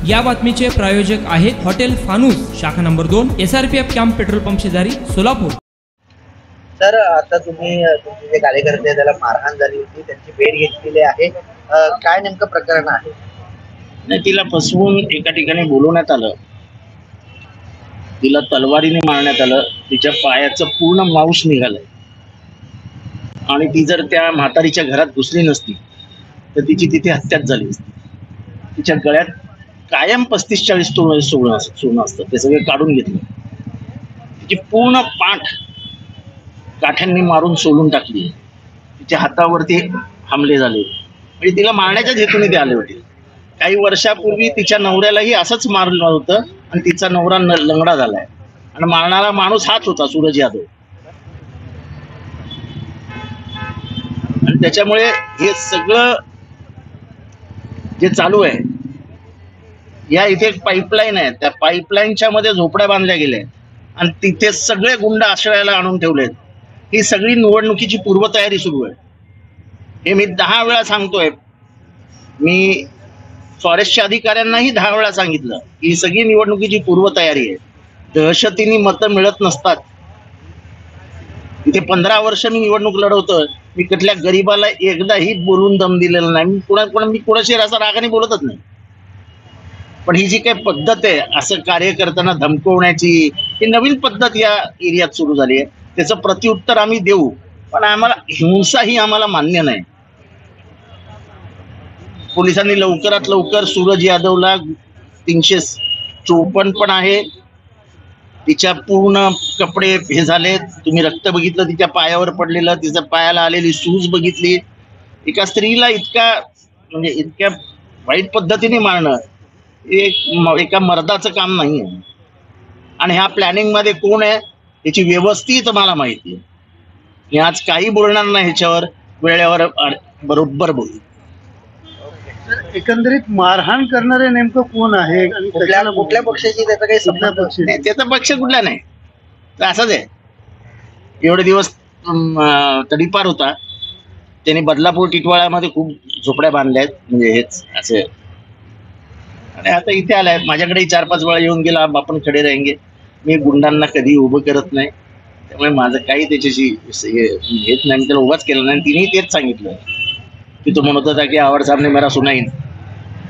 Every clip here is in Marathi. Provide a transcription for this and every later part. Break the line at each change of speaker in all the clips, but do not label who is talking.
या बातमीचे प्रायोजक आहेत हॉटेल फानूस, शाखा number 2, SRPF camp petrol pump शेजारी, सोलापूर।
सर, आता तुमचे जे कार्यकर्ते आहेत त्याला मारहाण झाली होती, त्यांची भेट घेतलेली आहे, काय नेमकं प्रकरण आहे?
नाही, तिला फसवून एका ठिकाणी बोलवण्यात आलं, तिला तलवारीने मारण्यात आलं, तिच्या पायाचं पूर्ण मांस निघालंय आणि ती जर त्या म्हातारीच्या घरात घुसली नसती तर तिची तिथे हत्याच झाली असती। तिच्या गळ्यात कायम 35-40 तोळे सोनं असतं, ते सगळे काढून घेतलं। तिची पूर्ण पाठ काठ्यांनी मारून सोलून टाकली, तिच्या हातावरती हमले झाले आणि तिला मारण्याच्याच हेतूने ते आले होते। काही वर्षापूर्वी तिच्या नवऱ्यालाही असंच मारलं होतं आणि तिचा नवरा लंगडा झालाय आणि मारणारा माणूस हाच होता, सूरज यादव। आणि त्याच्यामुळे हे सगळं जे चालू आहे, या इथे एक पाईपलाईन आहे, त्या पाईपलाईनच्या मध्ये झोपड्या बांधल्या गेल्या आणि तिथे सगळे गुंड आश्रयाला आणून ठेवलेत। ही सगळी निवडणुकीची पूर्वतयारी सुरू आहे। हे मी 10 वेळा सांगतोय, मी फॉरेस्टच्या अधिकाऱ्यांनाही 10 वेळा सांगितलं की ही सगळी निवडणुकीची पूर्वतयारी आहे। दहशतीने मतं मिळत नसतात। इथे 15 वर्ष मी निवडणूक लढवतोय, मी कुठल्या गरीबाला एकदाही बोलून दम दिलेला नाही। मी कोणाशी असा रागाने बोलतच नाही, पण ही जी काही पद्धत आहे असं कार्यकर्त्यांना धमकवण्याची, ही नवीन पद्धत या एरियात सुरू झाली आहे। त्याचं प्रत्युत्तर आम्ही देऊ, पण आम्हाला हिंसा ही आम्हाला मान्य नाही। पोलिसांनी लवकरात लवकर सूरज यादवला 354 पण आहे, तिच्या पूर्ण कपडे हे झाले, तुम्ही रक्त बघितलं तिच्या पायावर पडलेलं, तिच्या पायाला आलेली सूज बघितली। एका स्त्रीला इतक्या वाईट पद्धतीने मारणं एका मर्दाचं काम नाही आहे। आणि ह्या प्लॅनिंग मध्ये कोण आहे याची व्यवस्थित मला माहिती आहे। मी आज काही बोलणार नाही ह्याच्यावर, वेळेवर बरोबर बोलू।
एकंदरीत मारहाण करणारे नेमकं कोण आहे आणि
कुठल्या पक्षाची, त्याचा काही संबंध
नाही, त्याचा पक्ष कुठला नाही, तर असंच आहे। एवढे दिवस तडीपार होता, त्याने बदलापूर टिटवाळ्यामध्ये खूप झोपड्या बांधल्या आहेत, म्हणजे हेच असे। आणि आता इथे आलाय, माझ्याकडे 4-5 वेळा येऊन गेला, आपण खडे राहेंगे। मी गुंडांना कधी उभं करत नाही, त्यामुळे माझं काही त्याच्याशी हेच नाही, त्याला उभाच केलं नाही। तिने तेच सांगितलं की तो म्हणत होता की आवड सामने मेरा सुनाईन।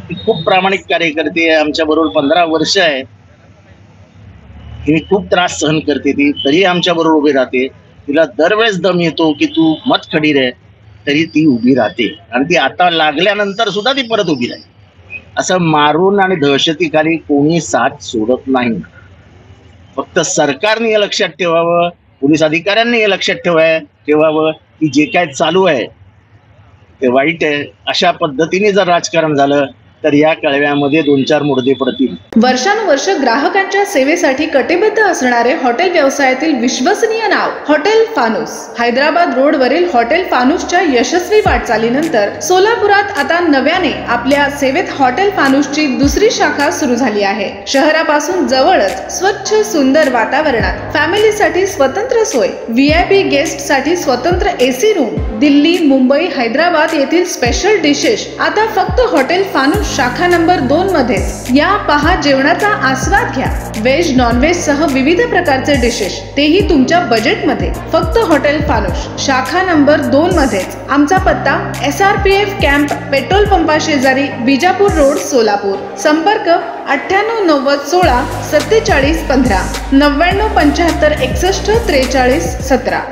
ती खूप प्रामाणिक कार्यकर्ती आहे, आमच्या बरोबर 15 वर्ष आहे। ती खूप त्रास सहन करते, ती तरी आमच्या बरोबर उभी राहते। तिला दरवेळेस दम येतो की तू मत खडी रे, तरी ती उभी राहते आणि ती आता लागल्यानंतर सुद्धा ती परत उभी राहील। असं मारून आणि दहशतीखाली कोणी साथ सोडत नाही। फक्त सरकारने हे लक्षात ठेवावं, पोलीस अधिकाऱ्यांनी हे लक्षात ठेवावं की जे काय चालू आहे ते वाईट आहे। अशा पद्धतीने जर राजकारण झालं तर या कळव्यामध्ये 2-4 मुर्दे पडतील।
वर्षानुवर्ष ग्राहकांच्या सेवेसाठी कटिबद्ध असणारे हॉटेल व्यवसायातील विश्वसनीय नाव हॉटेल फानूस। हैदराबाद रोड वरील हॉटेल फानूसच्या यशस्वी वाटचालीनंतर सोलापुरात आता नव्याने आपल्या सेवेत हॉटेल फानूसची दुसरी शाखा सुरू झाली आहे। शहरापासून जवळच स्वच्छ सुंदर वातावरणात फॅमिलीसाठी स्वतंत्र सोय, VIP गेस्ट साठी स्वतंत्र AC रूम, दिल्ली, मुंबई, हैदराबाद येथील स्पेशल डिशेस आता फक्त हॉटेल फानूस शाखा नंबर 2 मध्ये। या पहा, जेवणाचा आस्वाद घ्या, व्हेज नॉनव्हेज सह विविध प्रकारचे डिशेस, तेही तुमच्या बजेट मध्ये, फक्त हॉटेल फानूस शाखा नंबर 2 मध्ये। आमचा पत्ता SRPF कॅम्प पेट्रोल पंपा शेजारी, विजापूर रोड, सोलापूर। संपर्क 98 90 16 47 15 99 75 61 43 17।